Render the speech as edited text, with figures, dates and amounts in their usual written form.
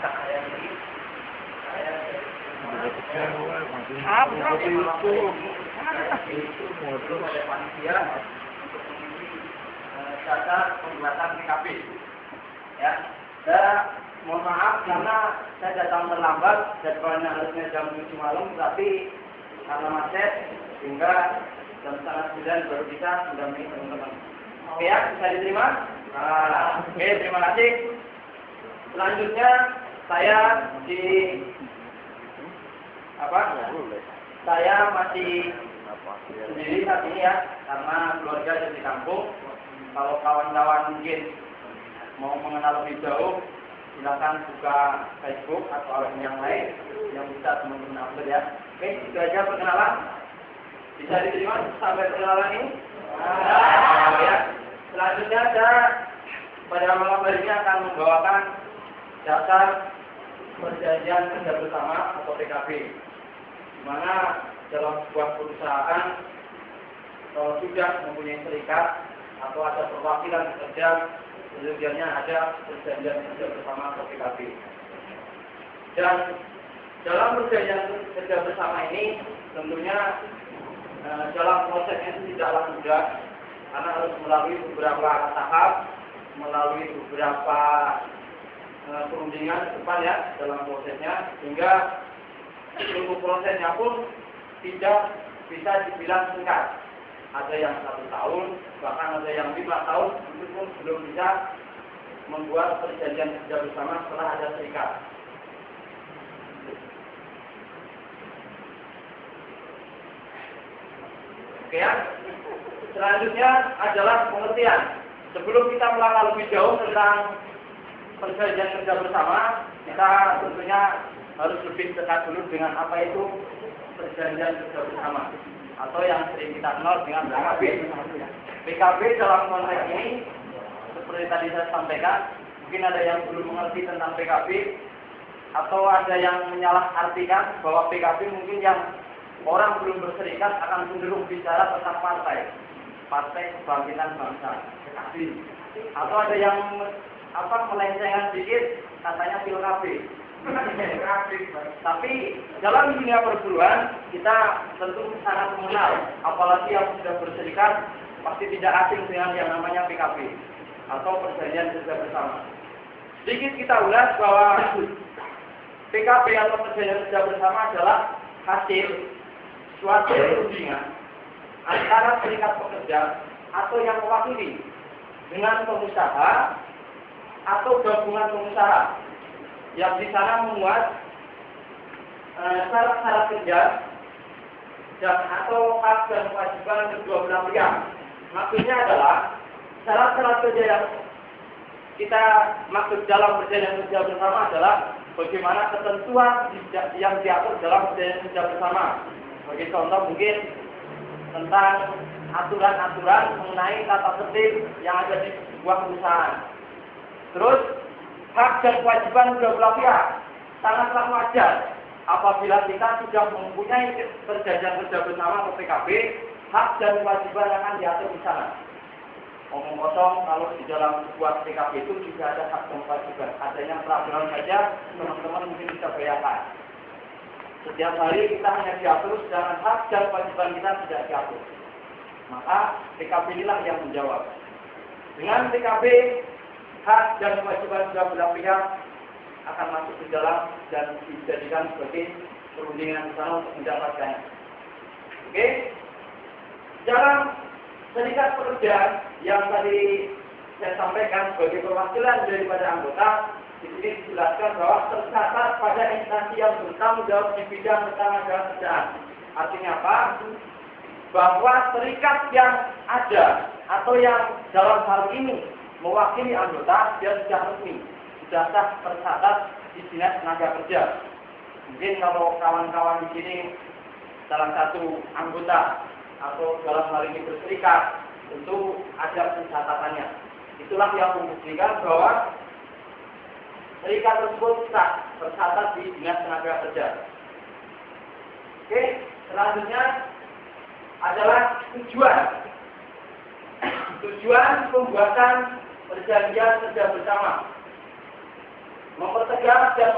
Dasar pembuatan PKB. Ya, saya mohon maaf karena saya datang terlambat, jadwalnya harusnya jam 7 malam, tapi karena macet sehingga jam 8:30 baru bisa mendampingi teman-teman. Oke ya, bisa diterima? Oke, terima kasih. Selanjutnya saya saya masih sendiri saat ini ya, karena keluarga ada di kampung. Kalau kawan-kawan mungkin mau mengenal lebih jauh, silakan buka Facebook atau akun yang lain yang bisa teman-teman upload ya. Oke, itu aja perkenalan. Bisa diterima sampai perkenalan ini? Ya. Selanjutnya saya pada malam hari ini akan membawakan dasar perjanjian kerja bersama atau PKB. Di mana dalam sebuah perusahaan kalau sudah mempunyai serikat atau ada perwakilan pekerja, sebenarnya ada perjanjian kerja bersama atau PKB. Dan dalam perjanjian kerja bersama ini tentunya dalam prosesnya itu tidaklah mudah karena harus melalui beberapa tahap, melalui beberapa perundingan ke depan ya dalam prosesnya, sehingga seluruh prosesnya pun tidak bisa dibilang singkat. Ada yang 1 tahun, bahkan ada yang 5 tahun, itu pun belum bisa membuat perjanjian kerja bersama setelah ada serikat. Oke ya. Selanjutnya adalah pengertian. Sebelum kita melangkah lebih jauh tentang perjanjian kerja bersama, kita tentunya harus lebih dekat dulu dengan apa itu perjanjian kerja bersama atau yang sering kita kenal dengan PKB. PKB dalam konteks ini seperti tadi saya sampaikan, mungkin ada yang belum mengerti tentang PKB atau ada yang menyalahartikan bahwa PKB mungkin yang orang belum berserikat akan cenderung bicara tentang Partai Kebangkitan Bangsa (PKB). Atau ada yang melencengkan sedikit katanya PKB. Tapi dalam dunia perburuan kita tentu sangat mengenal, apalagi yang sudah berserikat pasti tidak asing dengan yang namanya PKB atau perjanjian kerja bersama. Sedikit kita ulas bahwa PKB atau perjanjian kerja bersama adalah hasil suatu perundingan antara serikat pekerja atau yang mewakili dengan pengusaha atau gabungan pengusaha yang di sana memuat syarat-syarat kerja dan atau hak dan kewajiban kedua belah pihak. Maksudnya adalah syarat-syarat kerja yang kita maksud dalam perjanjian kerja bersama adalah bagaimana ketentuan yang diatur dalam perjanjian kerja bersama. Sebagai contoh mungkin tentang aturan-aturan mengenai tata tertib yang ada di sebuah perusahaan. Terus hak dan kewajiban kedua belah pihak sangatlah wajar apabila kita sudah mempunyai perjanjian kerja bersama atau PKB, hak dan kewajiban akan diatur di sana. Omong kosong, kalau di dalam sebuah PKB itu juga ada hak dan kewajiban. Adanya peraturan saja, teman-teman mungkin bisa bayangkan. Setiap hari kita hanya diatur, sedangkan hak dan kewajiban kita tidak diatur. Maka PKB inilah yang menjawab. Dengan PKB, hak dan kewajiban kedua belah pihak akan masuk ke dalam dan dijadikan sebagai perundingan di sana untuk mendapatkannya. Oke, dalam serikat pekerja yang tadi saya sampaikan sebagai perwakilan daripada anggota, di sini dijelaskan bahwa tercatat pada instansi yang bertanggung jawab di bidang ketenagakerjaan. Artinya apa? Bahwa serikat yang ada atau yang dalam hal ini mewakili anggota, dia sudah resmi, sudah sah tercatat di Dinas Tenaga Kerja. Mungkin kalau kawan-kawan di sini salah satu anggota atau dalam hal ini berserikat, tentu ada pencatatannya. Itulah yang membuktikan bahwa serikat tersebut sah tercatat di Dinas Tenaga Kerja. Oke, selanjutnya adalah tujuan. Tujuan pembuatan perjanjian kerja bersama. Mempertegas kiamat dan